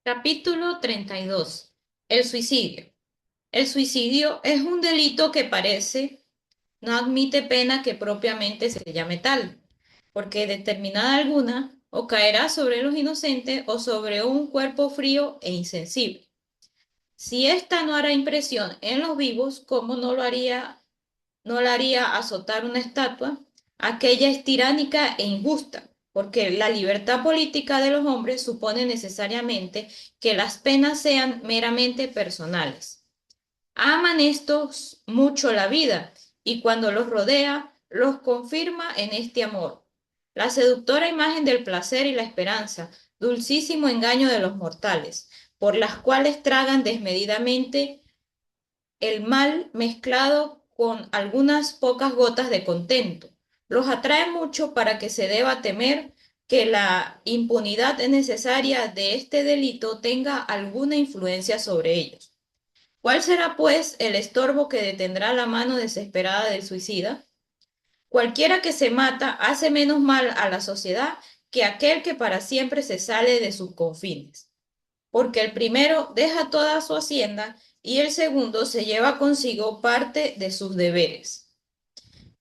Capítulo 32. El suicidio. El suicidio es un delito que no admite pena que propiamente se llame tal, porque determinada alguna o caerá sobre los inocentes o sobre un cuerpo frío e insensible. Si ésta no hará impresión en los vivos, ¿cómo no la haría azotar una estatua? Aquella es tiránica e injusta, porque la libertad política de los hombres supone necesariamente que las penas sean meramente personales. Aman estos mucho la vida, y cuando los rodea, los confirma en este amor. La seductora imagen del placer y la esperanza, dulcísimo engaño de los mortales, por las cuales tragan desmedidamente el mal mezclado con algunas pocas gotas de contento. Los atrae mucho para que se deba temer que la impunidad necesaria de este delito tenga alguna influencia sobre ellos. ¿Cuál será, pues, el estorbo que detendrá la mano desesperada del suicida? Cualquiera que se mata hace menos mal a la sociedad que aquel que para siempre se sale de sus confines, porque el primero deja toda su hacienda y el segundo se lleva consigo parte de sus deberes.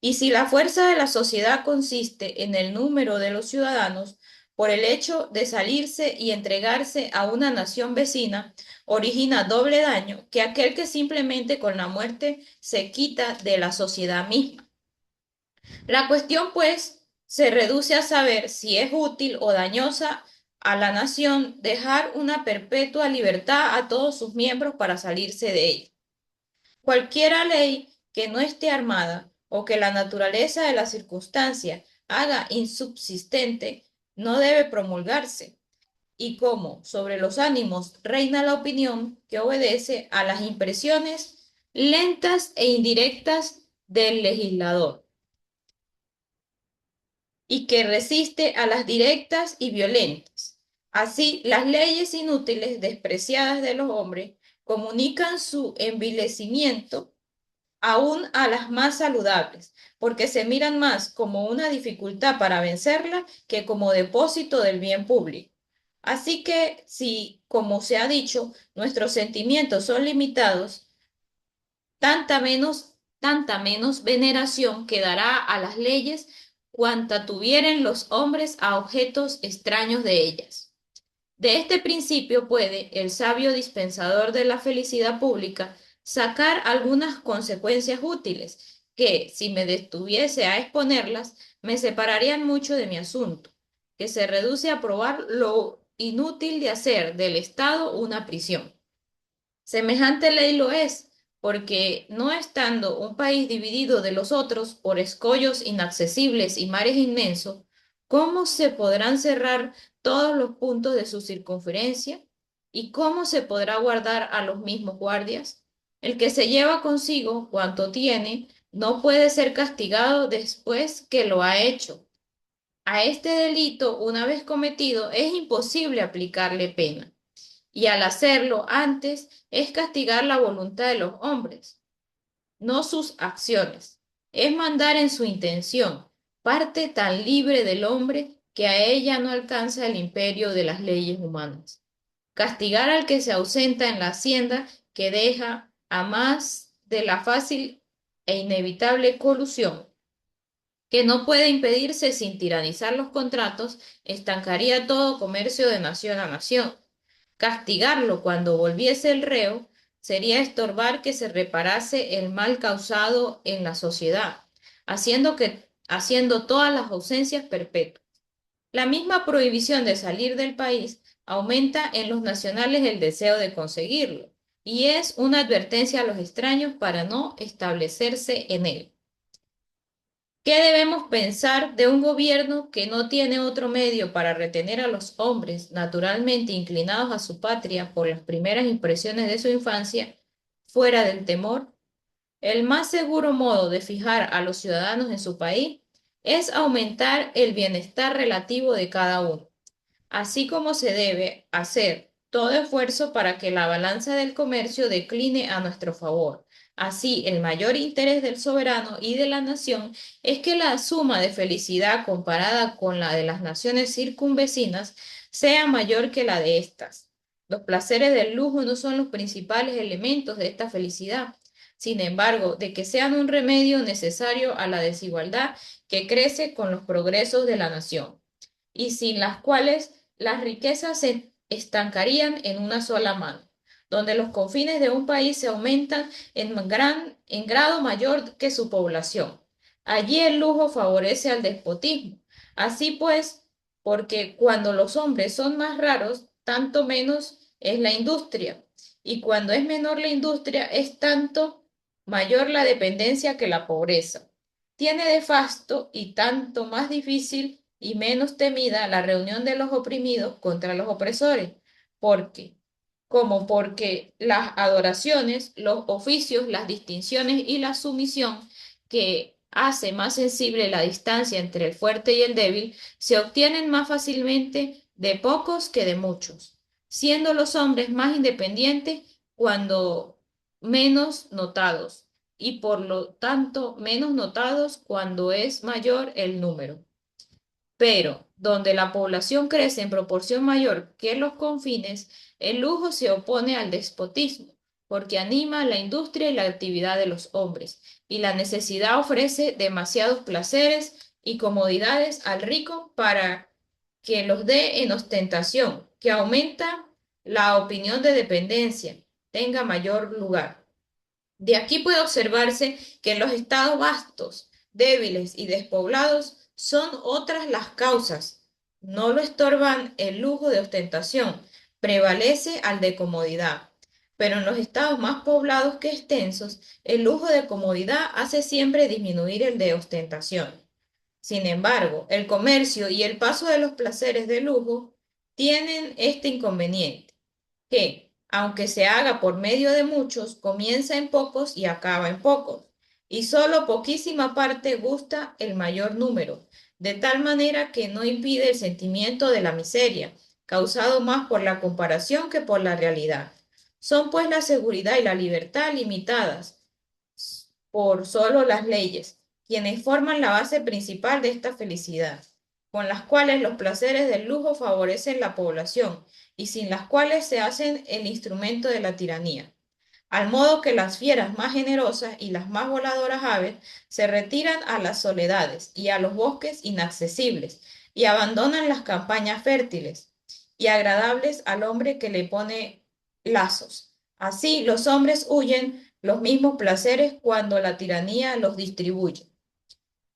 Y si la fuerza de la sociedad consiste en el número de los ciudadanos, por el hecho de salirse y entregarse a una nación vecina, origina doble daño que aquel que simplemente con la muerte se quita de la sociedad misma. La cuestión, pues, se reduce a saber si es útil o dañosa a la nación dejar una perpetua libertad a todos sus miembros para salirse de ella. Cualquiera ley que no esté armada o que la naturaleza de la circunstancia haga insubsistente no debe promulgarse, y como sobre los ánimos reina la opinión que obedece a las impresiones lentas e indirectas del legislador y que resiste a las directas y violentas. Así, las leyes inútiles despreciadas de los hombres comunican su envilecimiento aún a las más saludables, porque se miran más como una dificultad para vencerla que como depósito del bien público. Así que si, como se ha dicho, nuestros sentimientos son limitados, tanta menos veneración quedará a las leyes cuanta tuvieren los hombres a objetos extraños de ellas. De este principio puede el sabio dispensador de la felicidad pública sacar algunas consecuencias útiles que, si me detuviese a exponerlas, me separarían mucho de mi asunto, que se reduce a probar lo inútil de hacer del Estado una prisión. Semejante ley lo es, porque no estando un país dividido de los otros por escollos inaccesibles y mares inmensos, ¿cómo se podrán cerrar todos los puntos de su circunferencia? ¿Y cómo se podrá guardar a los mismos guardias? El que se lleva consigo cuanto tiene no puede ser castigado después que lo ha hecho. A este delito, una vez cometido, es imposible aplicarle pena y al hacerlo antes es castigar la voluntad de los hombres, no sus acciones. Es mandar en su intención, parte tan libre del hombre que a ella no alcanza el imperio de las leyes humanas. Castigar al que se ausenta en la hacienda que deja a más de la fácil e inevitable colusión, que no puede impedirse sin tiranizar los contratos, estancaría todo comercio de nación a nación. Castigarlo cuando volviese el reo sería estorbar que se reparase el mal causado en la sociedad, haciendo todas las ausencias perpetuas. La misma prohibición de salir del país aumenta en los nacionales el deseo de conseguirlo, y es una advertencia a los extraños para no establecerse en él. ¿Qué debemos pensar de un gobierno que no tiene otro medio para retener a los hombres naturalmente inclinados a su patria por las primeras impresiones de su infancia, fuera del temor? El más seguro modo de fijar a los ciudadanos en su país es aumentar el bienestar relativo de cada uno, así como se debe hacer todo esfuerzo para que la balanza del comercio decline a nuestro favor. Así, el mayor interés del soberano y de la nación es que la suma de felicidad comparada con la de las naciones circunvecinas sea mayor que la de éstas. Los placeres del lujo no son los principales elementos de esta felicidad. Sin embargo, de que sean un remedio necesario a la desigualdad que crece con los progresos de la nación, y sin las cuales las riquezas se estancarían en una sola mano, donde los confines de un país se aumentan en grado mayor que su población. Allí el lujo favorece al despotismo. Así pues, porque cuando los hombres son más raros, tanto menos es la industria, y cuando es menor la industria, es tanto mayor la dependencia que la pobreza. Tiene de fasto y tanto más difícil y menos temida la reunión de los oprimidos contra los opresores, porque, como porque las adoraciones, los oficios, las distinciones y la sumisión, que hace más sensible la distancia entre el fuerte y el débil, se obtienen más fácilmente de pocos que de muchos, siendo los hombres más independientes cuando menos notados, y por lo tanto menos notados cuando es mayor el número. Pero donde la población crece en proporción mayor que los confines, el lujo se opone al despotismo, porque anima la industria y la actividad de los hombres, y la necesidad ofrece demasiados placeres y comodidades al rico para que los dé en ostentación, que aumenta la opinión de dependencia, tenga mayor lugar. De aquí puede observarse que en los estados vastos, débiles y despoblados son otras las causas. No lo estorban el lujo de ostentación, prevalece al de comodidad. Pero en los estados más poblados que extensos, el lujo de comodidad hace siempre disminuir el de ostentación. Sin embargo, el comercio y el paso de los placeres de lujo tienen este inconveniente que, aunque se haga por medio de muchos, comienza en pocos y acaba en pocos, y solo poquísima parte gusta el mayor número, de tal manera que no impide el sentimiento de la miseria, causado más por la comparación que por la realidad. Son pues la seguridad y la libertad limitadas por solo las leyes, quienes forman la base principal de esta felicidad, con las cuales los placeres del lujo favorecen la población y sin las cuales se hacen el instrumento de la tiranía. Al modo que las fieras más generosas y las más voladoras aves se retiran a las soledades y a los bosques inaccesibles y abandonan las campañas fértiles y agradables al hombre que le pone lazos. Así los hombres huyen los mismos placeres cuando la tiranía los distribuye.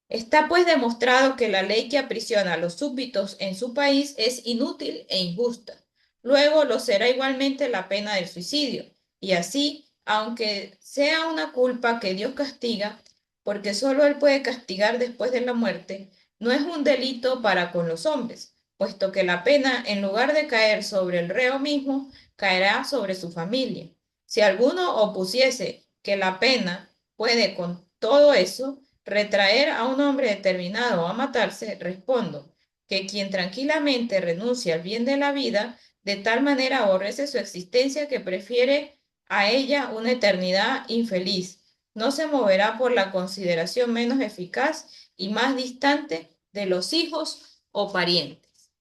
Está pues demostrado que la ley que aprisiona a los súbditos en su país es inútil e injusta. Luego lo será igualmente la pena del suicidio. Y así, aunque sea una culpa que Dios castiga, porque solo Él puede castigar después de la muerte, no es un delito para con los hombres, puesto que la pena, en lugar de caer sobre el reo mismo, caerá sobre su familia. Si alguno opusiese que la pena puede con todo eso, retraer a un hombre determinado a matarse, respondo que quien tranquilamente renuncia al bien de la vida, de tal manera aborrece su existencia que prefiere a ella una eternidad infeliz. No se moverá por la consideración menos eficaz y más distante de los hijos o parientes.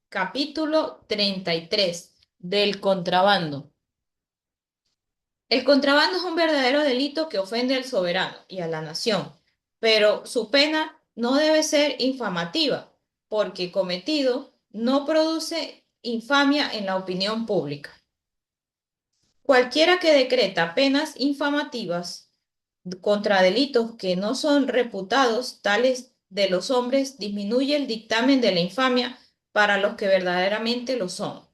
Capítulo 33 del contrabando. El contrabando es un verdadero delito que ofende al soberano y a la nación, pero su pena no debe ser infamativa, porque cometido no produce infamia en la opinión pública. Cualquiera que decreta penas infamativas contra delitos que no son reputados tales de los hombres disminuye el dictamen de la infamia para los que verdaderamente lo son.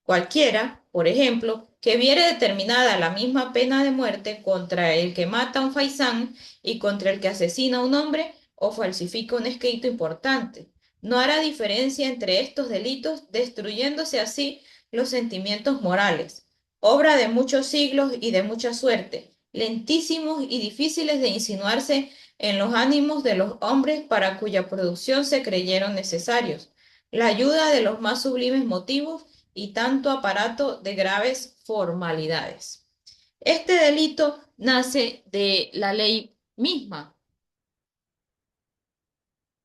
Cualquiera, por ejemplo, que viere determinada la misma pena de muerte contra el que mata a un faisán y contra el que asesina a un hombre o falsifica un escrito importante, no hará diferencia entre estos delitos, destruyéndose así los sentimientos morales, obra de muchos siglos y de mucha suerte, lentísimos y difíciles de insinuarse en los ánimos de los hombres para cuya producción se creyeron necesarios, la ayuda de los más sublimes motivos y tanto aparato de graves formalidades. Este delito nace de la ley misma,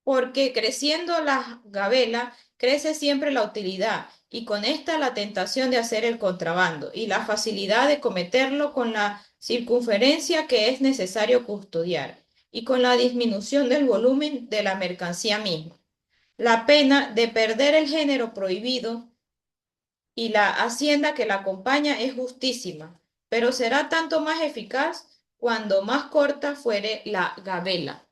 porque creciendo la gabela, crece siempre la utilidad, y con esta la tentación de hacer el contrabando, y la facilidad de cometerlo con la circunferencia que es necesario custodiar, y con la disminución del volumen de la mercancía misma. La pena de perder el género prohibido y la hacienda que la acompaña es justísima, pero será tanto más eficaz cuando más corta fuere la gabela.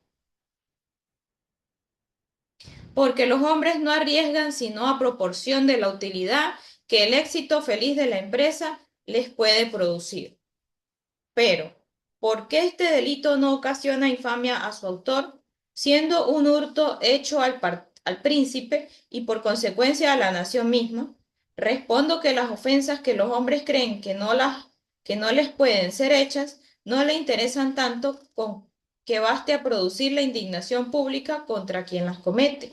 Porque los hombres no arriesgan sino a proporción de la utilidad que el éxito feliz de la empresa les puede producir. Pero, ¿por qué este delito no ocasiona infamia a su autor, siendo un hurto hecho al príncipe y por consecuencia a la nación misma? Respondo que las ofensas que los hombres creen que no les pueden ser hechas no le interesan tanto con que baste a producir la indignación pública contra quien las comete,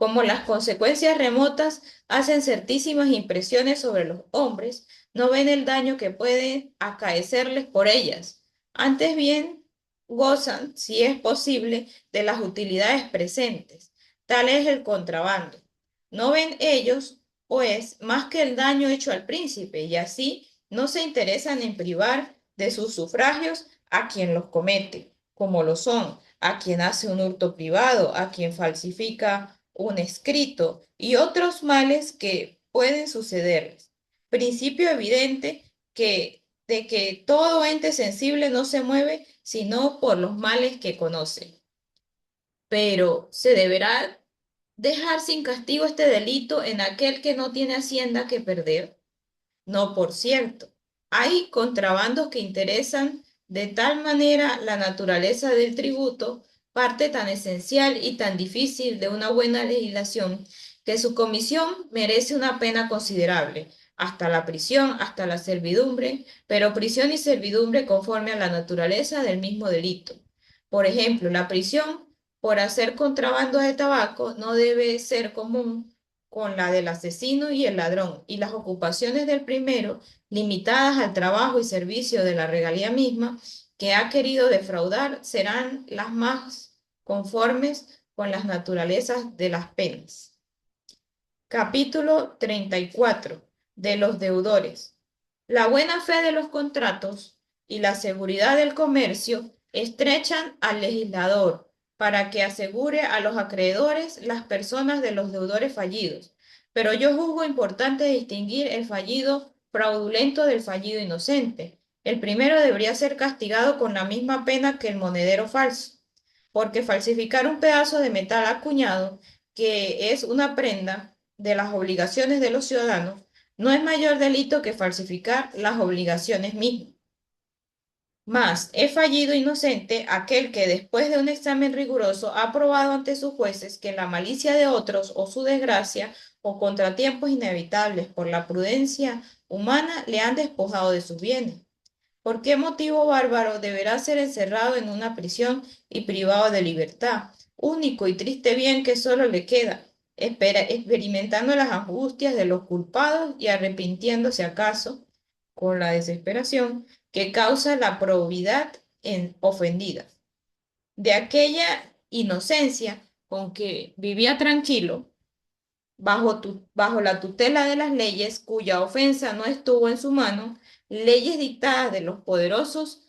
como las consecuencias remotas hacen certísimas impresiones sobre los hombres, no ven el daño que puede acaecerles por ellas. Antes bien, gozan, si es posible, de las utilidades presentes. Tal es el contrabando. No ven ellos, pues, más que el daño hecho al príncipe, y así no se interesan en privar de sus sufragios a quien los comete, como lo son, a quien hace un hurto privado, a quien falsifica un escrito y otros males que pueden sucederles. Principio evidente de que todo ente sensible no se mueve sino por los males que conoce. Pero se deberá dejar sin castigo este delito en aquel que no tiene hacienda que perder. No, por cierto, hay contrabandos que interesan de tal manera la naturaleza del tributo, parte tan esencial y tan difícil de una buena legislación, que su comisión merece una pena considerable, hasta la prisión, hasta la servidumbre, pero prisión y servidumbre conforme a la naturaleza del mismo delito. Por ejemplo, la prisión por hacer contrabando de tabaco no debe ser común con la del asesino y el ladrón, y las ocupaciones del primero, limitadas al trabajo y servicio de la regalía misma, que ha querido defraudar, serán las más conformes con las naturalezas de las penas. Capítulo 34. De los deudores. La buena fe de los contratos y la seguridad del comercio estrechan al legislador para que asegure a los acreedores las personas de los deudores fallidos. Pero yo juzgo importante distinguir el fallido fraudulento del fallido inocente. El primero debería ser castigado con la misma pena que el monedero falso, porque falsificar un pedazo de metal acuñado, que es una prenda de las obligaciones de los ciudadanos, no es mayor delito que falsificar las obligaciones mismas. Mas es fallido inocente aquel que después de un examen riguroso ha probado ante sus jueces que la malicia de otros o su desgracia o contratiempos inevitables por la prudencia humana le han despojado de sus bienes. ¿Por qué motivo bárbaro deberá ser encerrado en una prisión y privado de libertad? Único y triste bien que solo le queda, experimentando las angustias de los culpados y arrepintiéndose acaso, con la desesperación que causa la probidad en ofendida. De aquella inocencia con que vivía tranquilo, bajo la tutela de las leyes, cuya ofensa no estuvo en su mano, leyes dictadas de los poderosos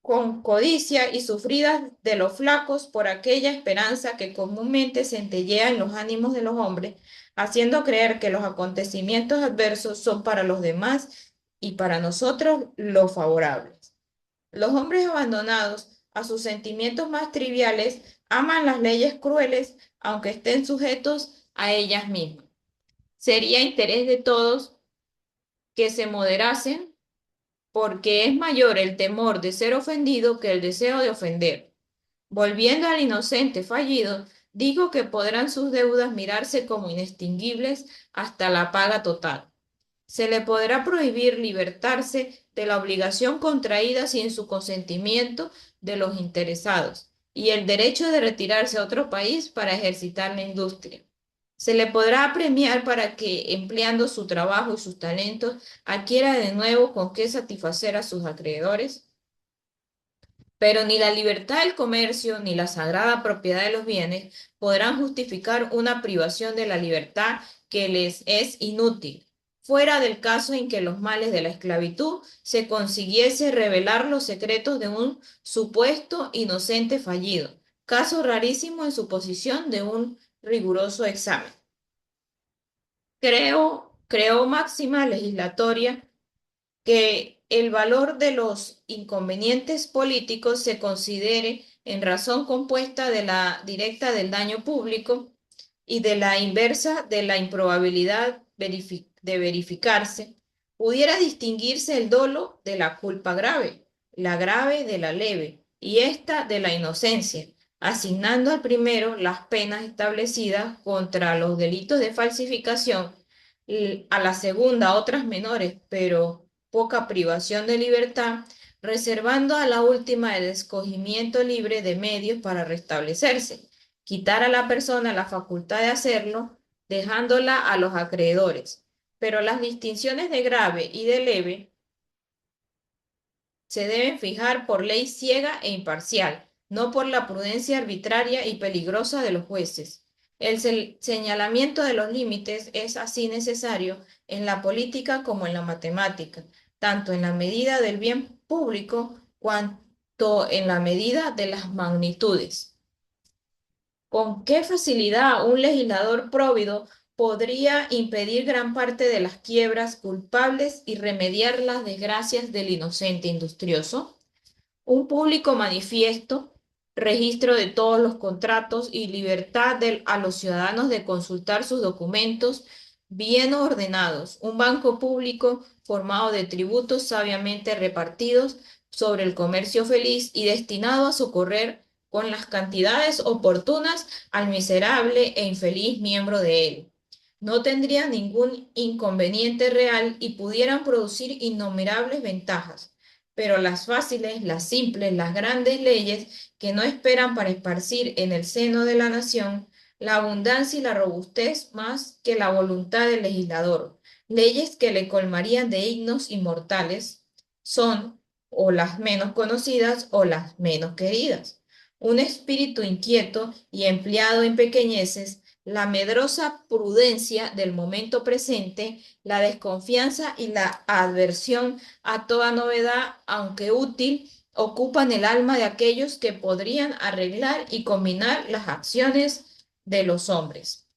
con codicia y sufridas de los flacos por aquella esperanza que comúnmente centellea en los ánimos de los hombres, haciendo creer que los acontecimientos adversos son para los demás y para nosotros los favorables. Los hombres abandonados a sus sentimientos más triviales aman las leyes crueles, aunque estén sujetos a ellas mismas. Sería interés de todos que se moderasen, porque es mayor el temor de ser ofendido que el deseo de ofender. Volviendo al inocente fallido, digo que podrán sus deudas mirarse como inextinguibles hasta la paga total. Se le podrá prohibir libertarse de la obligación contraída sin su consentimiento de los interesados y el derecho de retirarse a otro país para ejercitar la industria. Se le podrá premiar para que, empleando su trabajo y sus talentos, adquiera de nuevo con qué satisfacer a sus acreedores. Pero ni la libertad del comercio ni la sagrada propiedad de los bienes podrán justificar una privación de la libertad que les es inútil, fuera del caso en que los males de la esclavitud se consiguiese revelar los secretos de un supuesto inocente fallido, caso rarísimo en suposición de un riguroso examen. Creo máxima legislatoria que el valor de los inconvenientes políticos se considere en razón compuesta de la directa del daño público y de la inversa de la improbabilidad de verificarse, pudiera distinguirse el dolo de la culpa grave, la grave de la leve y esta de la inocencia, asignando al primero las penas establecidas contra los delitos de falsificación, y a la segunda otras menores, pero poca privación de libertad, reservando a la última el escogimiento libre de medios para restablecerse, quitar a la persona la facultad de hacerlo, dejándola a los acreedores. Pero las distinciones de grave y de leve se deben fijar por ley ciega e imparcial, no por la prudencia arbitraria y peligrosa de los jueces. El señalamiento de los límites es así necesario en la política como en la matemática, tanto en la medida del bien público cuanto en la medida de las magnitudes. ¿Con qué facilidad un legislador próvido podría impedir gran parte de las quiebras culpables y remediar las desgracias del inocente industrioso? Un público manifiesto, registro de todos los contratos y libertad a los ciudadanos de consultar sus documentos bien ordenados, un banco público formado de tributos sabiamente repartidos sobre el comercio feliz y destinado a socorrer con las cantidades oportunas al miserable e infeliz miembro de él. No tendrían ningún inconveniente real y pudieran producir innumerables ventajas, pero las fáciles, las simples, las grandes leyes que no esperan para esparcir en el seno de la nación la abundancia y la robustez más que la voluntad del legislador, leyes que le colmarían de himnos inmortales, son o las menos conocidas o las menos queridas. Un espíritu inquieto y empleado en pequeñeces, la medrosa prudencia del momento presente, la desconfianza y la adversión a toda novedad, aunque útil, ocupan el alma de aquellos que podrían arreglar y combinar las acciones de los hombres.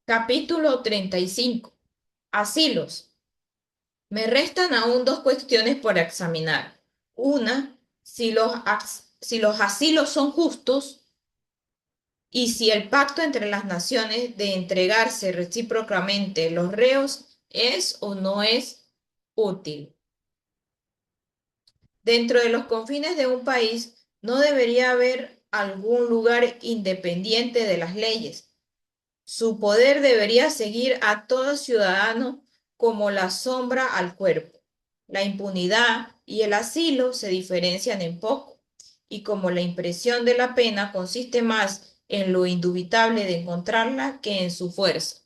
Capítulo 35. Asilos. Me restan aún dos cuestiones por examinar. Una, si los asilos son justos y si el pacto entre las naciones de entregarse recíprocamente los reos es o no es útil. Dentro de los confines de un país no debería haber algún lugar independiente de las leyes. Su poder debería seguir a todo ciudadano como la sombra al cuerpo. La impunidad y el asilo se diferencian en poco, y como la impresión de la pena consiste más en lo indubitable de encontrarla que en su fuerza.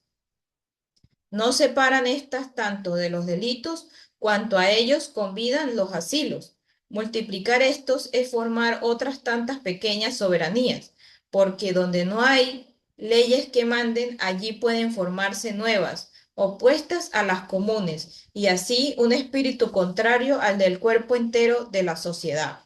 No separan estas tanto de los delitos cuanto a ellos convidan los asilos. Multiplicar estos es formar otras tantas pequeñas soberanías, porque donde no hay leyes que manden, allí pueden formarse nuevas, opuestas a las comunes, y así un espíritu contrario al del cuerpo entero de la sociedad.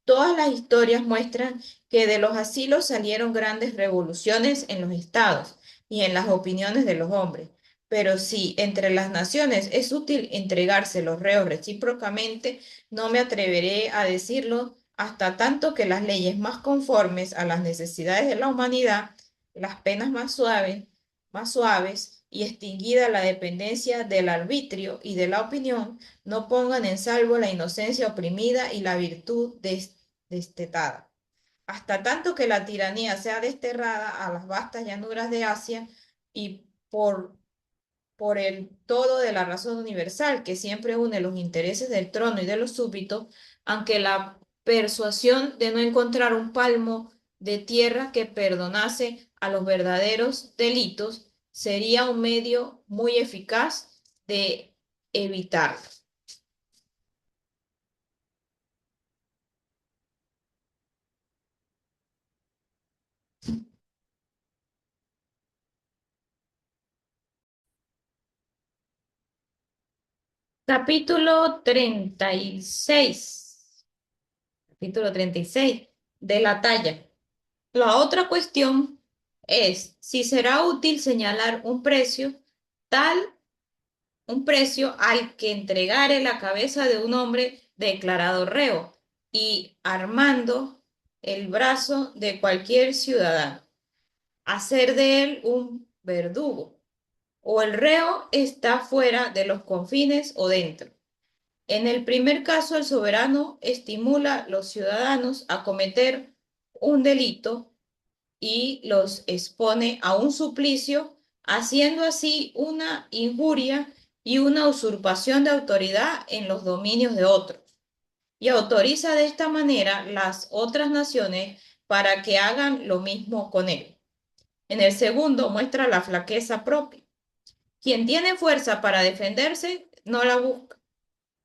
Todas las historias muestran que de los asilos salieron grandes revoluciones en los estados y en las opiniones de los hombres. Pero si entre las naciones es útil entregarse los reos recíprocamente, no me atreveré a decirlo hasta tanto que las leyes más conformes a las necesidades de la humanidad, las penas más suaves y extinguida la dependencia del arbitrio y de la opinión, no pongan en salvo la inocencia oprimida y la virtud destetada. Hasta tanto que la tiranía sea desterrada a las vastas llanuras de Asia y por el todo de la razón universal que siempre une los intereses del trono y de los súbditos, aunque la persuasión de no encontrar un palmo de tierra que perdonase a los verdaderos delitos sería un medio muy eficaz de evitarlo. Capítulo 36. Capítulo 36 de la talla. La otra cuestión es si será útil señalar tal, un precio al que entregare la cabeza de un hombre declarado reo y armando el brazo de cualquier ciudadano, hacer de él un verdugo, o el reo está fuera de los confines o dentro. En el primer caso, el soberano estimula a los ciudadanos a cometer un delito y los expone a un suplicio, haciendo así una injuria y una usurpación de autoridad en los dominios de otros, y autoriza de esta manera las otras naciones para que hagan lo mismo con él. En el segundo, muestra la flaqueza propia. Quien tiene fuerza para defenderse, no la busca.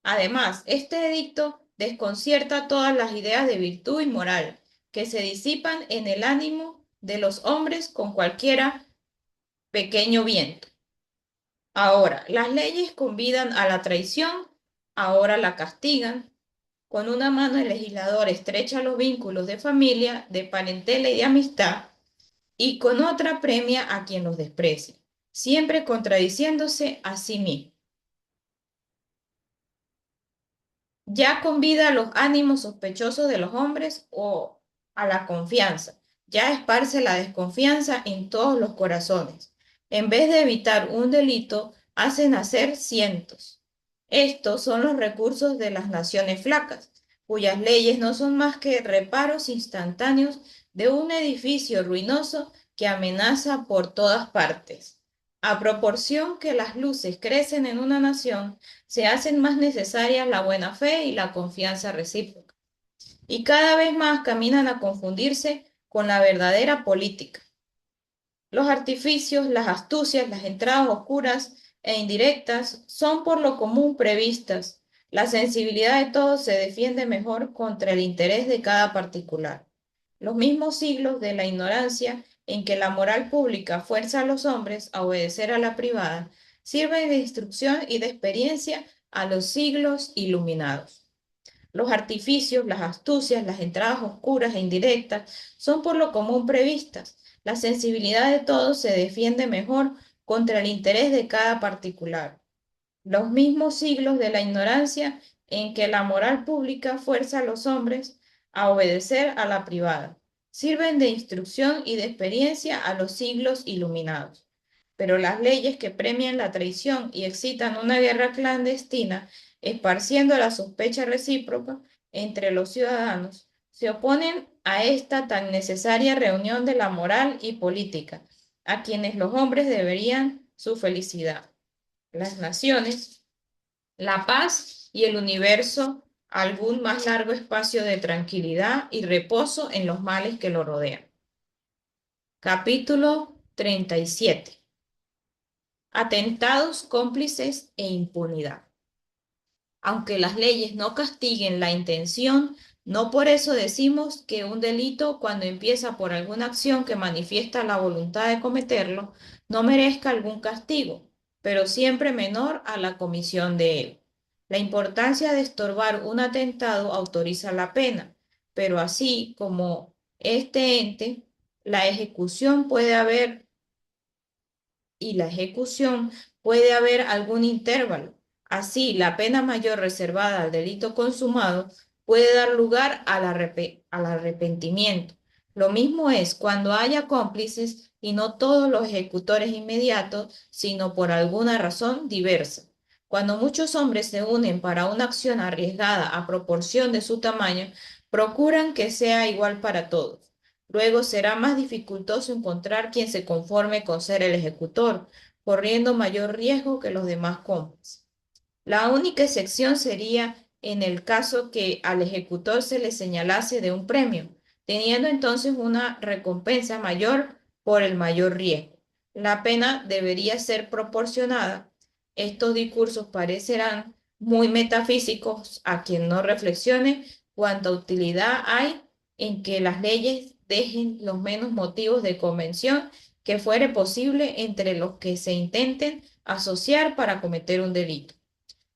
Además, este edicto desconcierta todas las ideas de virtud y moral que se disipan en el ánimo de los hombres con cualquiera pequeño viento. Ahora, las leyes convidan a la traición, ahora la castigan. Con una mano el legislador estrecha los vínculos de familia, de parentela y de amistad, y con otra premia a quien los desprecia, siempre contradiciéndose a sí mismo. Ya convida a los ánimos sospechosos de los hombres o a la confianza. Ya esparce la desconfianza en todos los corazones. En vez de evitar un delito, hace nacer cientos. Estos son los recursos de las naciones flacas, cuyas leyes no son más que reparos instantáneos de un edificio ruinoso que amenaza por todas partes. A proporción que las luces crecen en una nación, se hacen más necesarias la buena fe y la confianza recíproca, y cada vez más caminan a confundirse con la verdadera política. Los artificios, las astucias, las entradas oscuras e indirectas son por lo común previstas. La sensibilidad de todos se defiende mejor contra el interés de cada particular. Los mismos siglos de la ignorancia en que la moral pública fuerza a los hombres a obedecer a la privada sirven de instrucción y de experiencia a los siglos iluminados. Los artificios, las astucias, las entradas oscuras e indirectas son por lo común previstas. La sensibilidad de todos se defiende mejor contra el interés de cada particular. Los mismos siglos de la ignorancia en que la moral pública fuerza a los hombres a obedecer a la privada, sirven de instrucción y de experiencia a los siglos iluminados. Pero las leyes que premian la traición y excitan una guerra clandestina, esparciendo la sospecha recíproca entre los ciudadanos, se oponen a esta tan necesaria reunión de la moral y política, a quienes los hombres deberían su felicidad. Las naciones, la paz y el universo, algún más largo espacio de tranquilidad y reposo en los males que lo rodean. Capítulo 37. Atentados, cómplices e impunidad. Aunque las leyes no castiguen la intención, no por eso decimos que un delito, cuando empieza por alguna acción que manifiesta la voluntad de cometerlo, no merezca algún castigo, pero siempre menor a la comisión de él. La importancia de estorbar un atentado autoriza la pena, pero así como este ente, la ejecución puede haber y la ejecución puede haber algún intervalo. Así, la pena mayor reservada al delito consumado puede dar lugar al arrepentimiento. Lo mismo es cuando haya cómplices y no todos los ejecutores inmediatos, sino por alguna razón diversa. Cuando muchos hombres se unen para una acción arriesgada a proporción de su tamaño, procuran que sea igual para todos. Luego será más dificultoso encontrar quien se conforme con ser el ejecutor, corriendo mayor riesgo que los demás cómplices. La única excepción sería en el caso que al ejecutor se le señalase de un premio, teniendo entonces una recompensa mayor por el mayor riesgo. La pena debería ser proporcionada. Estos discursos parecerán muy metafísicos a quien no reflexione cuánta utilidad hay en que las leyes dejen los menos motivos de convención que fuere posible entre los que se intenten asociar para cometer un delito.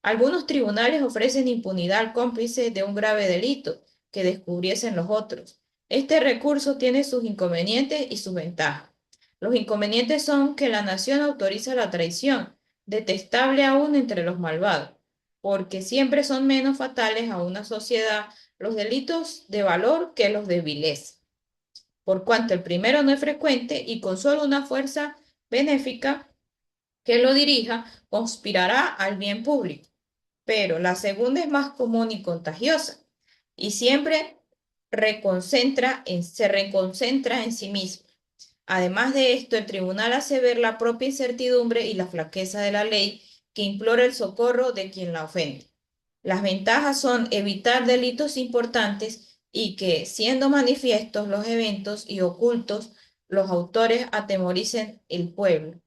Algunos tribunales ofrecen impunidad al cómplice de un grave delito que descubriesen los otros. Este recurso tiene sus inconvenientes y sus ventajas. Los inconvenientes son que la nación autoriza la traición, detestable aún entre los malvados, porque siempre son menos fatales a una sociedad los delitos de valor que los de vileza, por cuanto el primero no es frecuente y con solo una fuerza benéfica que lo dirija, conspirará al bien público. Pero la segunda es más común y contagiosa, y siempre se reconcentra en sí mismo. Además de esto, el tribunal hace ver la propia incertidumbre y la flaqueza de la ley que implora el socorro de quien la ofende. Las ventajas son evitar delitos importantes y que, siendo manifiestos los eventos y ocultos, los autores atemoricen el pueblo.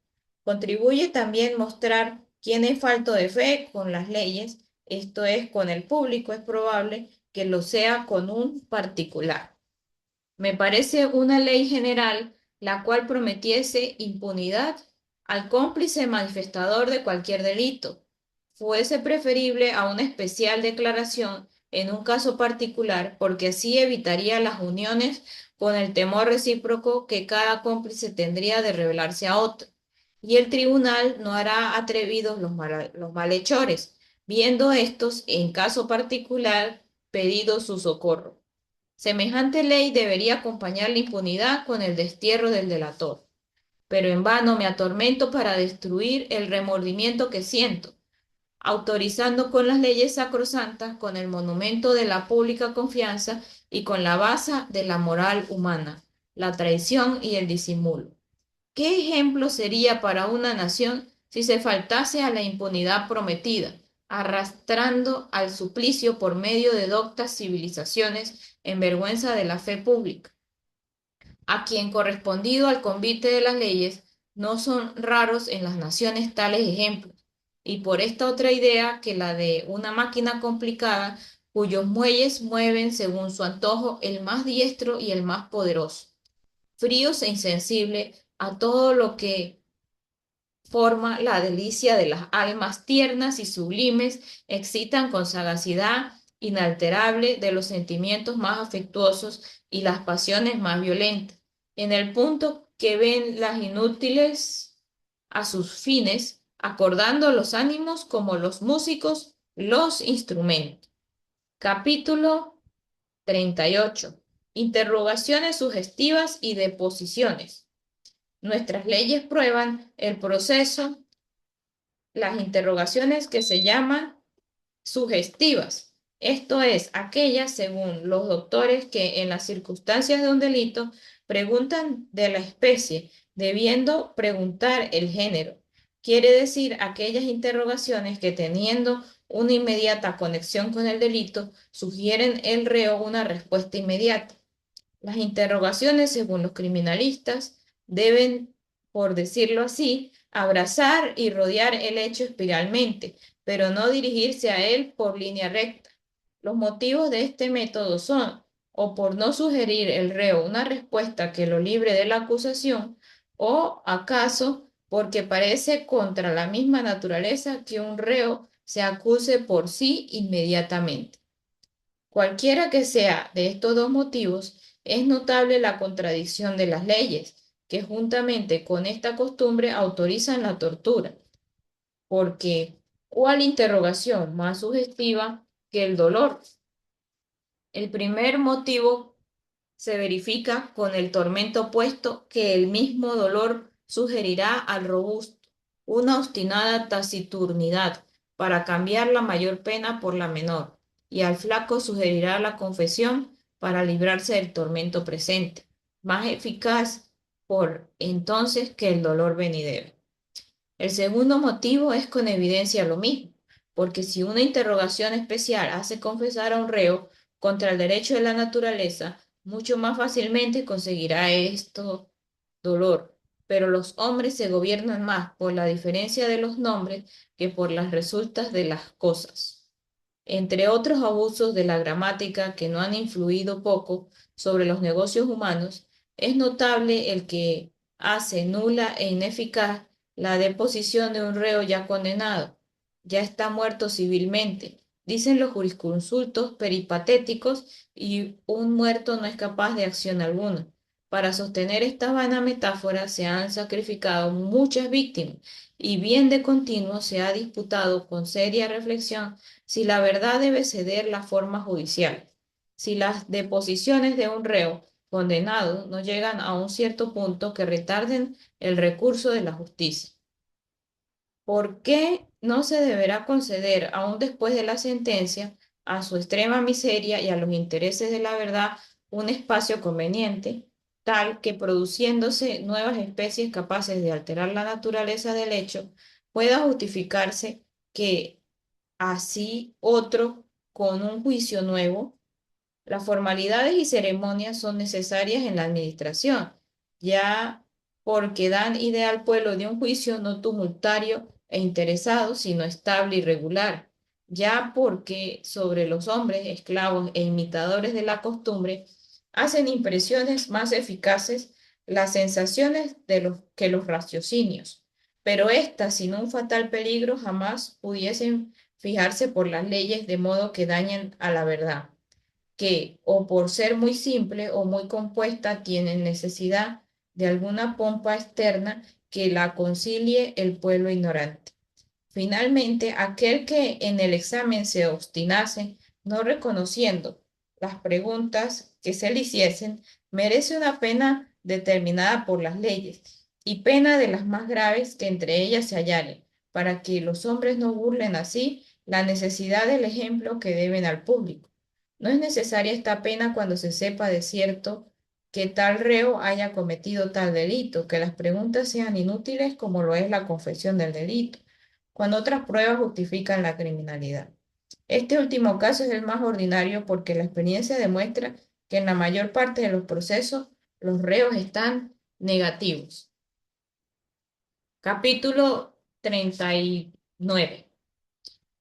Contribuye también mostrar quién es falto de fe con las leyes, esto es, con el público es probable que lo sea con un particular. Me parece una ley general la cual prometiese impunidad al cómplice manifestador de cualquier delito, fuese preferible a una especial declaración en un caso particular, porque así evitaría las uniones con el temor recíproco que cada cómplice tendría de revelarse a otro, y el tribunal no hará atrevidos los malhechores, viendo estos, en caso particular, pedido su socorro. Semejante ley debería acompañar la impunidad con el destierro del delator, pero en vano me atormento para destruir el remordimiento que siento, autorizando con las leyes sacrosantas, con el monumento de la pública confianza y con la base de la moral humana, la traición y el disimulo. ¿Qué ejemplo sería para una nación si se faltase a la impunidad prometida, arrastrando al suplicio por medio de doctas civilizaciones en vergüenza de la fe pública? A quien correspondido al convite de las leyes, no son raros en las naciones tales ejemplos, y por esta otra idea que la de una máquina complicada cuyos muelles mueven según su antojo el más diestro y el más poderoso, fríos e insensibles a todo lo que forma la delicia de las almas tiernas y sublimes, excitan con sagacidad inalterable de los sentimientos más afectuosos y las pasiones más violentas, en el punto que ven las inútiles a sus fines, acordando los ánimos como los músicos los instrumentos. Capítulo 38. Interrogaciones sugestivas y deposiciones. Nuestras leyes prueban el proceso, las interrogaciones que se llaman sugestivas. Esto es, aquellas, según los doctores, que en las circunstancias de un delito preguntan de la especie, debiendo preguntar el género. Quiere decir aquellas interrogaciones que teniendo una inmediata conexión con el delito, sugieren el reo una respuesta inmediata. Las interrogaciones, según los criminalistas, deben, por decirlo así, abrazar y rodear el hecho espiralmente, pero no dirigirse a él por línea recta. Los motivos de este método son, o por no sugerir el reo una respuesta que lo libre de la acusación, o acaso porque parece contra la misma naturaleza que un reo se acuse por sí inmediatamente. Cualquiera que sea de estos dos motivos, es notable la contradicción de las leyes, que juntamente con esta costumbre autorizan la tortura, porque ¿cuál interrogación más sugestiva que el dolor? El primer motivo se verifica con el tormento opuesto que el mismo dolor sugerirá al robusto, una obstinada taciturnidad para cambiar la mayor pena por la menor, y al flaco sugerirá la confesión para librarse del tormento presente, más eficaz por entonces que el dolor venidero. El segundo motivo es con evidencia lo mismo, porque si una interrogación especial hace confesar a un reo contra el derecho de la naturaleza, mucho más fácilmente conseguirá esto dolor. Pero los hombres se gobiernan más por la diferencia de los nombres que por las resultas de las cosas. Entre otros abusos de la gramática que no han influido poco sobre los negocios humanos, es notable el que hace nula e ineficaz la deposición de un reo ya condenado, ya está muerto civilmente, dicen los jurisconsultos peripatéticos, y un muerto no es capaz de acción alguna. Para sostener esta vana metáfora se han sacrificado muchas víctimas y bien de continuo se ha disputado con seria reflexión si la verdad debe ceder la forma judicial, si las deposiciones de un reo condenado no llegan a un cierto punto que retarden el recurso de la justicia. ¿Por qué no se deberá conceder, aún después de la sentencia, a su extrema miseria y a los intereses de la verdad un espacio conveniente, tal que produciéndose nuevas especies capaces de alterar la naturaleza del hecho, pueda justificarse que así otro, con un juicio nuevo? Las formalidades y ceremonias son necesarias en la administración, ya porque dan idea al pueblo de un juicio no tumultuario e interesado, sino estable y regular, ya porque sobre los hombres, esclavos e imitadores de la costumbre, hacen impresiones más eficaces las sensaciones de los, que los raciocinios, pero éstas, sin un fatal peligro, jamás pudiesen fijarse por las leyes de modo que dañen a la verdad, que o por ser muy simple o muy compuesta tienen necesidad de alguna pompa externa que la concilie el pueblo ignorante. Finalmente, aquel que en el examen se obstinase, no reconociendo las preguntas que se le hiciesen, merece una pena determinada por las leyes, y pena de las más graves que entre ellas se hallaren, para que los hombres no burlen así la necesidad del ejemplo que deben al público. No es necesaria esta pena cuando se sepa de cierto que tal reo haya cometido tal delito, que las preguntas sean inútiles como lo es la confesión del delito, cuando otras pruebas justifican la criminalidad. Este último caso es el más ordinario porque la experiencia demuestra que en la mayor parte de los procesos los reos están negativos. Capítulo 39.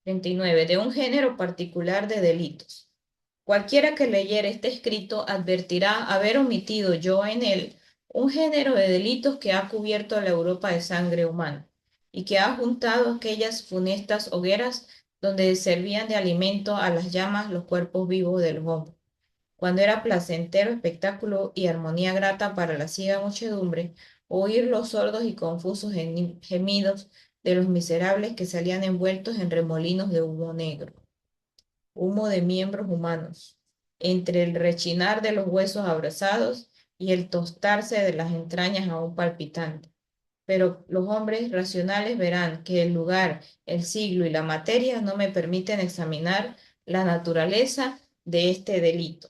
De un género particular de delitos. Cualquiera que leyere este escrito advertirá haber omitido yo en él un género de delitos que ha cubierto la Europa de sangre humana y que ha juntado aquellas funestas hogueras donde servían de alimento a las llamas los cuerpos vivos de los hombres, cuando era placentero espectáculo y armonía grata para la ciega muchedumbre oír los sordos y confusos gemidos de los miserables que salían envueltos en remolinos de humo negro, humo de miembros humanos, entre el rechinar de los huesos abrasados y el tostarse de las entrañas aún palpitantes. Pero los hombres racionales verán que el lugar, el siglo y la materia no me permiten examinar la naturaleza de este delito.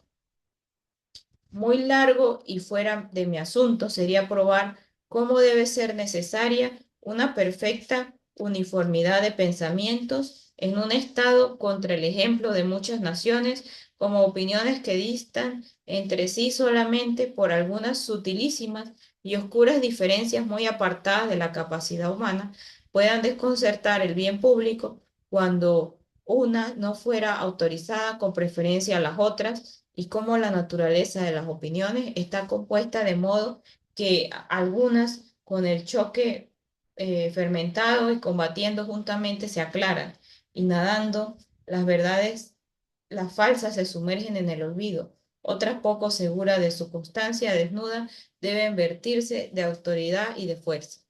Muy largo y fuera de mi asunto sería probar cómo debe ser necesaria una perfecta uniformidad de pensamientos en un estado contra el ejemplo de muchas naciones, como opiniones que distan entre sí solamente por algunas sutilísimas y oscuras diferencias muy apartadas de la capacidad humana, puedan desconcertar el bien público cuando una no fuera autorizada con preferencia a las otras, y cómo la naturaleza de las opiniones está compuesta de modo que algunas con el choque fermentado y combatiendo juntamente se aclaran, y nadando las verdades, las falsas se sumergen en el olvido. Otras poco seguras de su constancia desnuda deben vertirse de autoridad y de fuerza.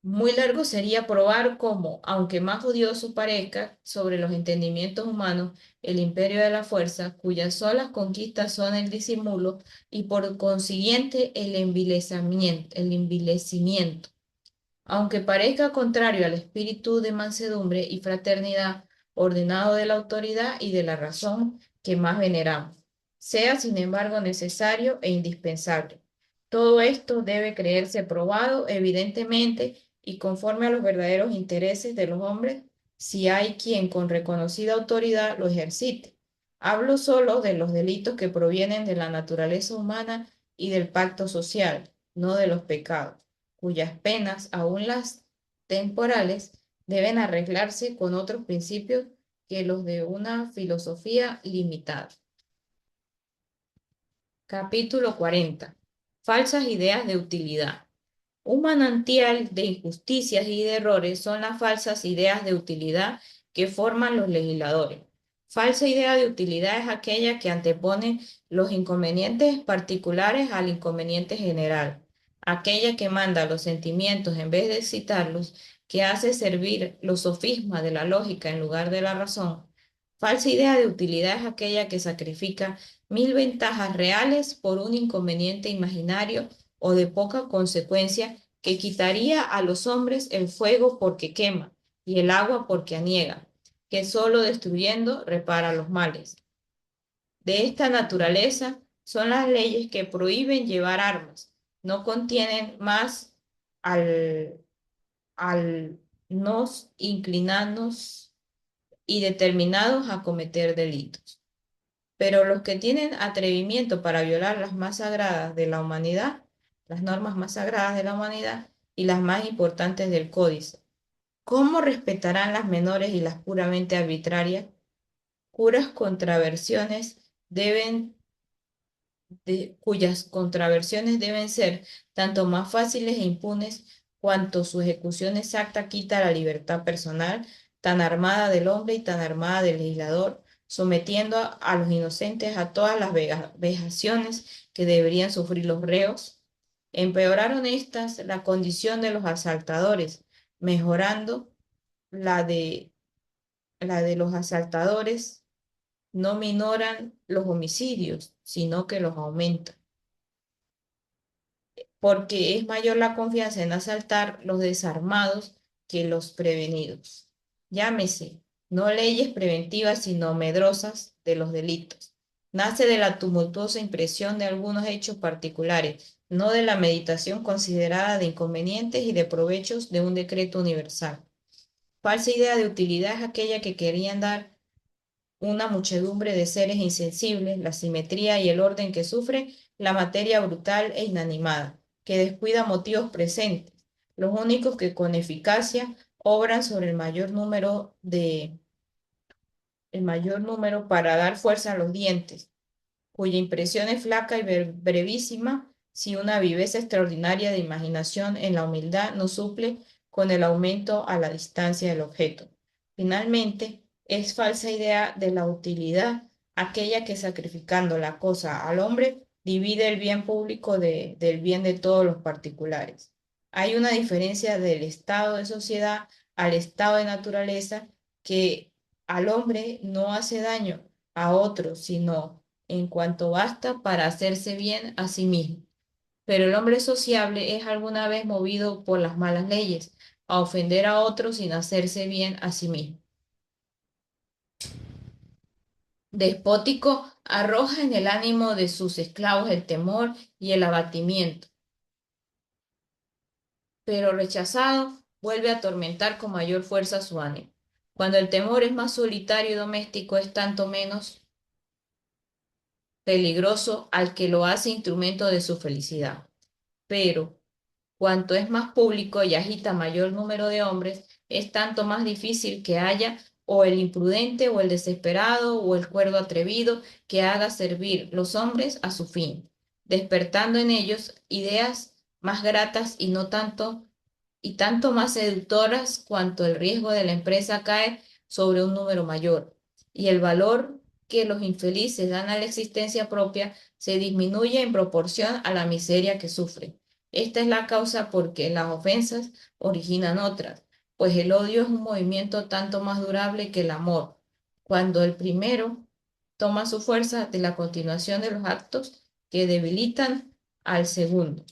Muy largo sería probar cómo, aunque más odioso parezca, sobre los entendimientos humanos, el imperio de la fuerza, cuyas solas conquistas son el disimulo y por consiguiente el envilecimiento, aunque parezca contrario al espíritu de mansedumbre y fraternidad ordenado de la autoridad y de la razón que más veneramos, sea sin embargo necesario e indispensable. Todo esto debe creerse probado evidentemente y conforme a los verdaderos intereses de los hombres, si hay quien con reconocida autoridad lo ejercite. Hablo solo de los delitos que provienen de la naturaleza humana y del pacto social, no de los pecados, cuyas penas, aun las temporales, deben arreglarse con otros principios que los de una filosofía limitada. Capítulo 40. Falsas ideas de utilidad. Un manantial de injusticias y de errores son las falsas ideas de utilidad que forman los legisladores. Falsa idea de utilidad es aquella que antepone los inconvenientes particulares al inconveniente general, aquella que manda los sentimientos en vez de excitarlos, que hace servir los sofismas de la lógica en lugar de la razón. Falsa idea de utilidad es aquella que sacrifica mil ventajas reales por un inconveniente imaginario o de poca consecuencia que quitaría a los hombres el fuego porque quema y el agua porque aniega, que solo destruyendo repara los males. De esta naturaleza son las leyes que prohíben llevar armas, no contienen más al, al nos inclinarnos y determinados a cometer delitos. Pero los que tienen atrevimiento para violar las más sagradas de la humanidad, las normas más sagradas de la humanidad y las más importantes del códice, ¿cómo respetarán las menores y las puramente arbitrarias? Curas contraversiones deben cuyas contraversiones deben ser tanto más fáciles e impunes cuanto su ejecución exacta quita la libertad personal, tan armada del hombre y tan armada del legislador, sometiendo a los inocentes a todas las vejaciones que deberían sufrir los reos. Empeoraron estas la condición de los asaltadores, mejorando la de los asaltadores, no minoran los homicidios, sino que los aumentan porque es mayor la confianza en asaltar los desarmados que los prevenidos. Llámese, no leyes preventivas, sino medrosas de los delitos. Nace de la tumultuosa impresión de algunos hechos particulares, no de la meditación considerada de inconvenientes y de provechos de un decreto universal. Falsa idea de utilidad es aquella que querían dar una muchedumbre de seres insensibles, la simetría y el orden que sufre la materia brutal e inanimada, que descuida motivos presentes, los únicos que con eficacia obran sobre el mayor número para dar fuerza a los dientes, cuya impresión es flaca y brevísima si una viveza extraordinaria de imaginación en la humildad no suple con el aumento a la distancia del objeto. Finalmente, es falsa idea de la utilidad aquella que sacrificando la cosa al hombre divide el bien público del bien de todos los particulares. Hay una diferencia del estado de sociedad al estado de naturaleza que al hombre no hace daño a otro, sino en cuanto basta para hacerse bien a sí mismo. Pero el hombre sociable es alguna vez movido por las malas leyes, a ofender a otros sin hacerse bien a sí mismo. Despótico, arroja en el ánimo de sus esclavos el temor y el abatimiento, pero rechazado, vuelve a atormentar con mayor fuerza su ánimo. Cuando el temor es más solitario y doméstico, es tanto menos peligroso al que lo hace instrumento de su felicidad. Pero cuanto es más público y agita mayor número de hombres, es tanto más difícil que haya o el imprudente o el desesperado o el cuerdo atrevido que haga servir los hombres a su fin, despertando en ellos ideas más gratas y tanto más seductoras cuanto el riesgo de la empresa cae sobre un número mayor y el valor que los infelices dan a la existencia propia se disminuye en proporción a la miseria que sufren. Esta es la causa porque las ofensas originan otras, pues el odio es un movimiento tanto más durable que el amor, cuando el primero toma su fuerza de la continuación de los actos que debilitan al segundo.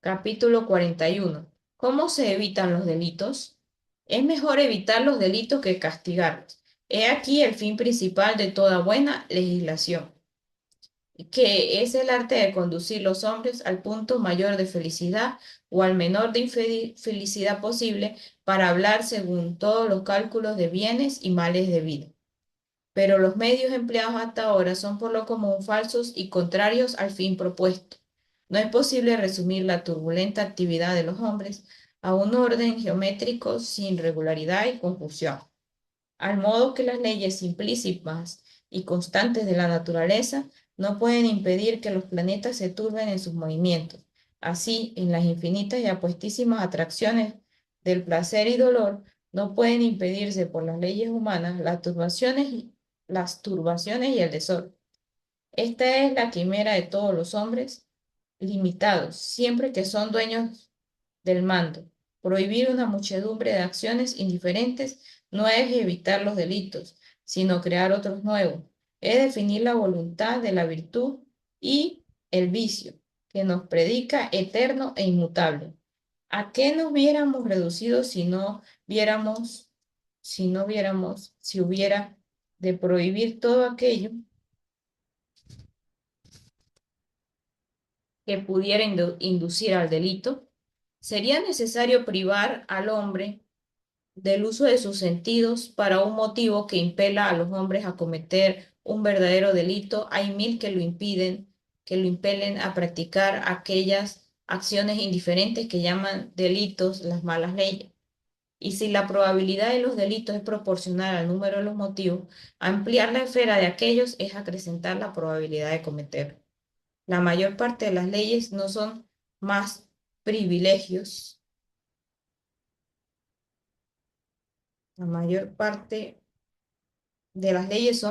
Capítulo 41. ¿Cómo se evitan los delitos? Es mejor evitar los delitos que castigarlos. He aquí el fin principal de toda buena legislación, que es el arte de conducir los hombres al punto mayor de felicidad o al menor de infelicidad posible para hablar según todos los cálculos de bienes y males de vida. Pero los medios empleados hasta ahora son por lo común falsos y contrarios al fin propuesto. No es posible resumir la turbulenta actividad de los hombres a un orden geométrico sin regularidad y confusión, al modo que las leyes simplísimas y constantes de la naturaleza no pueden impedir que los planetas se turben en sus movimientos, Así, en las infinitas y apuestísimas atracciones del placer y dolor, no pueden impedirse por las leyes humanas las turbaciones y el desorden. Esta es la quimera de todos los hombres limitados, siempre que son dueños del mando. Prohibir una muchedumbre de acciones indiferentes no es evitar los delitos, sino crear otros nuevos. Es definir la voluntad de la virtud y el vicio, que nos predica eterno e inmutable. ¿A qué nos hubiéramos reducido si hubiera de prohibir todo aquello que pudiera inducir al delito? Sería necesario privar al hombre del uso de sus sentidos para un motivo que impela a los hombres a cometer un verdadero delito. Hay mil que lo impiden, que lo impelen a practicar aquellas acciones indiferentes que llaman delitos las malas leyes. Y si la probabilidad de los delitos es proporcional al número de los motivos, ampliar la esfera de aquellos es acrecentar la probabilidad de cometerlo. La mayor parte de las leyes no son más privilegios. La mayor parte de las leyes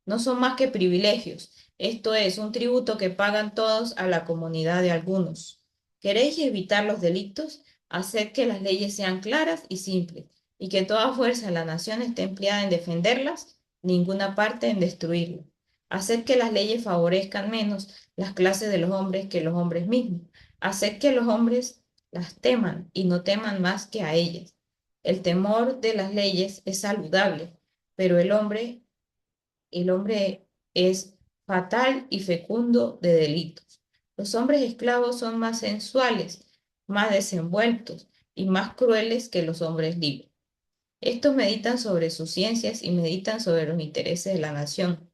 no son más que privilegios. Esto es un tributo que pagan todos a la comunidad de algunos. ¿Queréis evitar los delitos? Haced que las leyes sean claras y simples, y que toda fuerza de la nación esté empleada en defenderlas, ninguna parte en destruirlas. Haced que las leyes favorezcan menos las clases de los hombres que los hombres mismos. Haced que los hombres las teman y no teman más que a ellas. El temor de las leyes es saludable, pero el hombre es fatal y fecundo de delitos. Los hombres esclavos son más sensuales, más desenvueltos y más crueles que los hombres libres. Estos meditan sobre sus ciencias y meditan sobre los intereses de la nación.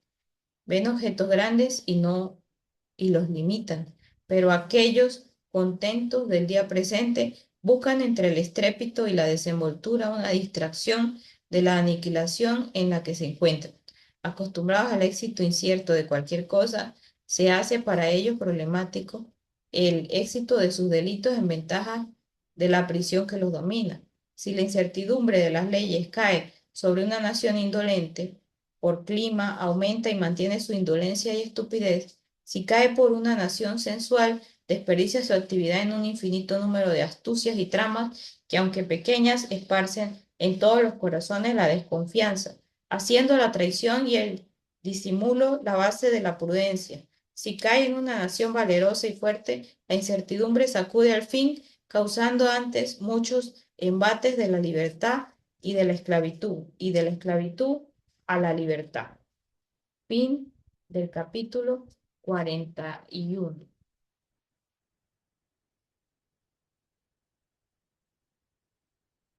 Ven objetos grandes y los limitan, pero aquellos contentos del día presente buscan entre el estrépito y la desenvoltura una distracción de la aniquilación en la que se encuentran. Acostumbrados al éxito incierto de cualquier cosa, se hace para ellos problemático el éxito de sus delitos en ventaja de la prisión que los domina. Si la incertidumbre de las leyes cae sobre una nación indolente, por clima, aumenta y mantiene su indolencia y estupidez. Si cae por una nación sensual, desperdicia su actividad en un infinito número de astucias y tramas que, aunque pequeñas, esparcen en todos los corazones la desconfianza, haciendo la traición y el disimulo la base de la prudencia. Si cae en una nación valerosa y fuerte, la incertidumbre sacude al fin, causando antes muchos embates de la libertad y de la esclavitud a la libertad. Fin del capítulo 41.